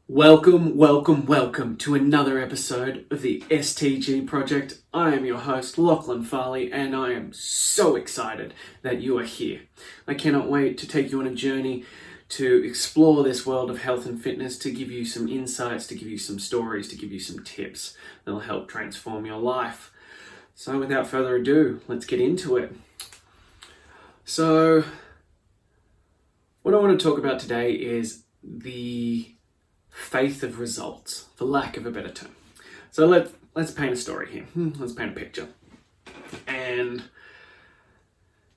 Welcome to another episode of the STG Project. I am your host, Lachlan Farley, and I am so excited that you are here. I cannot wait to take you on a journey to explore this world of health and fitness, to give you some insights, to give you some stories, to give you some tips that will help transform your life. So without further ado, let's get into it. So, what I want to talk about today is the faith of results, for lack of a better term. So let's paint a story here. Let's paint a picture. And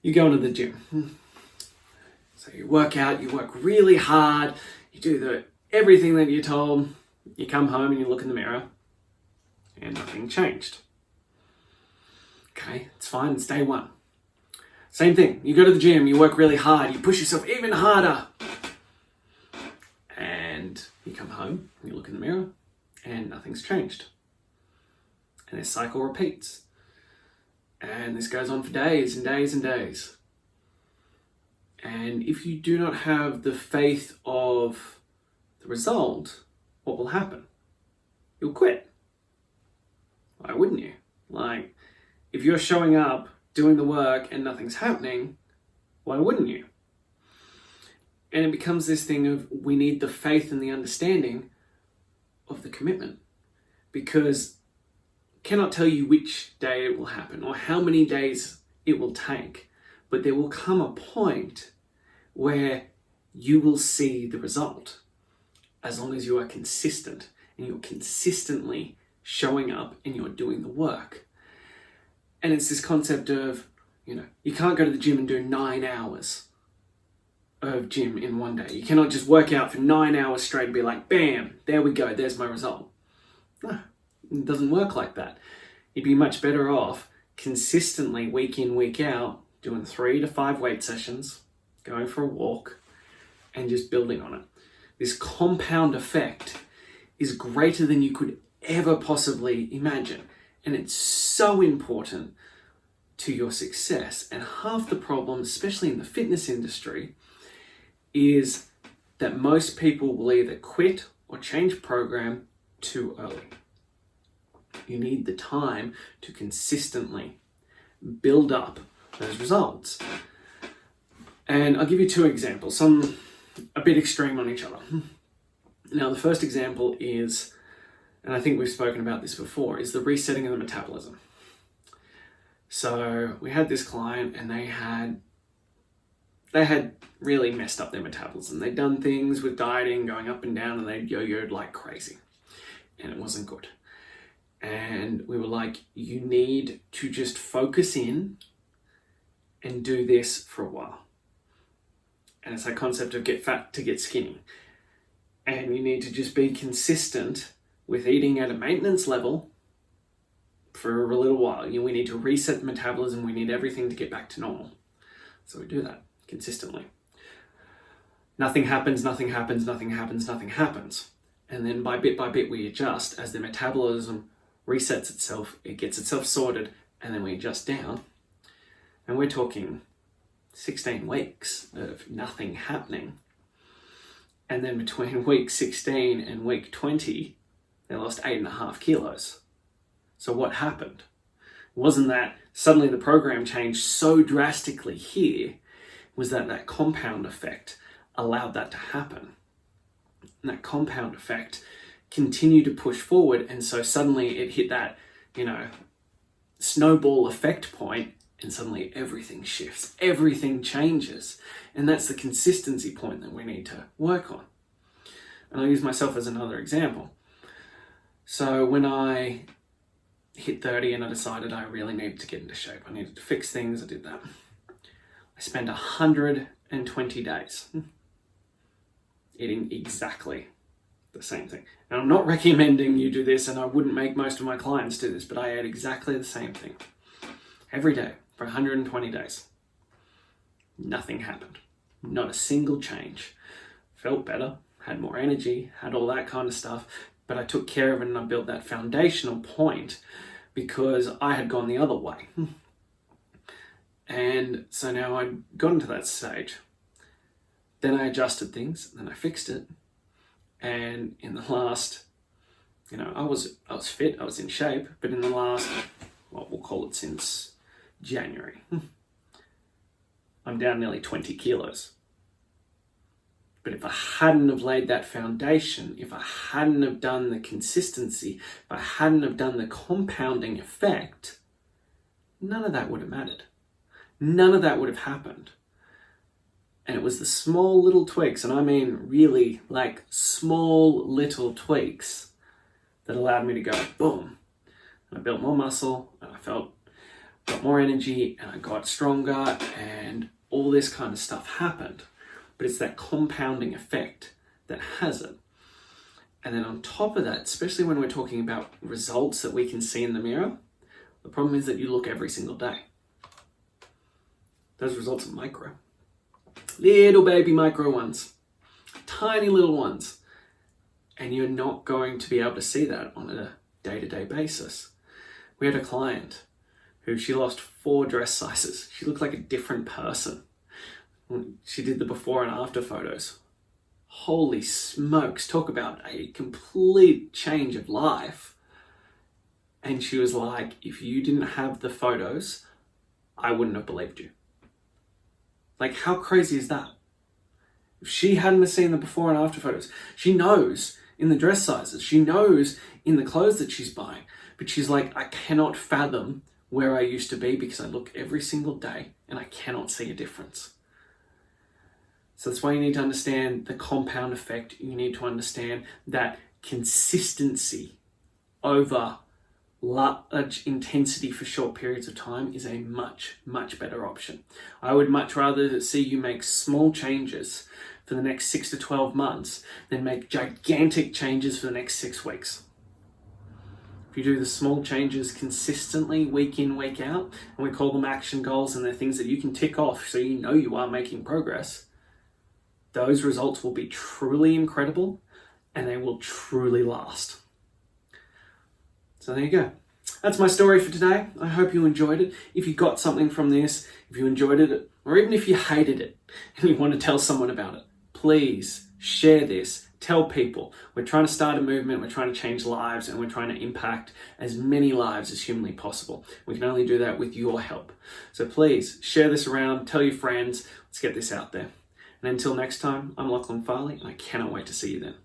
you go into the gym. So you work out, you work really hard, you do everything that you're told. You come home and you look in the mirror and nothing changed. Okay, it's fine, it's day one. Same thing, you go to the gym, you work really hard, you push yourself even harder. And you come home, you look in the mirror, and nothing's changed. And this cycle repeats. And this goes on for days and days and days. And if you do not have the faith of the result, what will happen? You'll quit. Why wouldn't you? Like, if you're showing up, doing the work, and nothing's happening, why wouldn't you? And it becomes this thing of we need the faith and the understanding of the commitment, because I cannot tell you which day it will happen or how many days it will take, but there will come a point where you will see the result as long as you are consistent and you're consistently showing up and you're doing the work. And it's this concept of, you can't go to the gym and do 9 hours of gym in one day. You cannot just work out for 9 hours straight and be like, bam, there we go, there's my result. No, it doesn't work like that. You'd be much better off consistently, week in, week out, doing 3 to 5 weight sessions, going for a walk, and just building on it. This compound effect is greater than you could ever possibly imagine. And it's so important to your success. And half the problem, especially in the fitness industry, is that most people will either quit or change program too early. You need the time to consistently build up those results. And I'll give you 2 examples, some a bit extreme on each other. Now, the first example is, and I think we've spoken about this before, is the resetting of the metabolism. So we had this client and they had really messed up their metabolism. They'd done things with dieting, going up and down, and they'd yo-yoed like crazy. And it wasn't good. And we were like, you need to just focus in and do this for a while. And it's that concept of get fat to get skinny. And you need to just be consistent with eating at a maintenance level for a little while. We need to reset the metabolism. We need everything to get back to normal. So we do that consistently. Nothing happens. And then by bit we adjust as the metabolism resets itself, it gets itself sorted, and then we adjust down. And we're talking 16 weeks of nothing happening. And then between week 16 and week 20, they lost 8.5 kilos. So what happened? It wasn't that suddenly the program changed so drastically here, was that compound effect allowed that to happen. And that compound effect continued to push forward, and so suddenly it hit that, snowball effect point, and suddenly everything shifts, everything changes. And that's the consistency point that we need to work on. And I'll use myself as another example. So when I hit 30 and I decided I really needed to get into shape, I needed to fix things, I did that. I spent 120 days eating exactly the same thing. Now, I'm not recommending you do this, and I wouldn't make most of my clients do this, but I ate exactly the same thing every day for 120 days. Nothing happened. Not a single change. Felt better, had more energy, had all that kind of stuff, but I took care of it and I built that foundational point because I had gone the other way. And so now I'd gotten to that stage. Then I adjusted things, then I fixed it, And in the last, I was fit, I was in shape, but in the last, we'll call it since January, I'm down nearly 20 kilos. But if I hadn't have laid that foundation, if I hadn't have done the consistency, if I hadn't have done the compounding effect, none of that would have mattered. None of that would have happened. And it was the small little tweaks, and I mean really like small little tweaks, that allowed me to go boom. And I built more muscle, and I got more energy, and I got stronger, and all this kind of stuff happened. But it's that compounding effect that has it. And then on top of that, especially when we're talking about results that we can see in the mirror, the problem is that you look every single day. Those results are micro. Little baby micro ones. Tiny little ones. And you're not going to be able to see that on a day-to-day basis. We had a client who she lost 4 dress sizes. She looked like a different person. She did the before and after photos. Holy smokes, talk about a complete change of life. And she was like, if you didn't have the photos, I wouldn't have believed you. Like, how crazy is that? If she hadn't seen the before and after photos, she knows in the dress sizes, she knows in the clothes that she's buying, but she's like, I cannot fathom where I used to be because I look every single day and I cannot see a difference. So that's why you need to understand the compound effect. You need to understand that consistency over large intensity for short periods of time is a much, much better option. I would much rather see you make small changes for the next 6 to 12 months than make gigantic changes for the next 6 weeks. If you do the small changes consistently, week in, week out, and we call them action goals, and they're things that you can tick off so you know you are making progress, those results will be truly incredible and they will truly last. So there you go. That's my story for today. I hope you enjoyed it. If you got something from this, if you enjoyed it, or even if you hated it and you want to tell someone about it, please share this. Tell people. We're trying to start a movement, we're trying to change lives, and we're trying to impact as many lives as humanly possible. We can only do that with your help. So please share this around, tell your friends, let's get this out there. And until next time, I'm Lachlan Farley, and I cannot wait to see you then.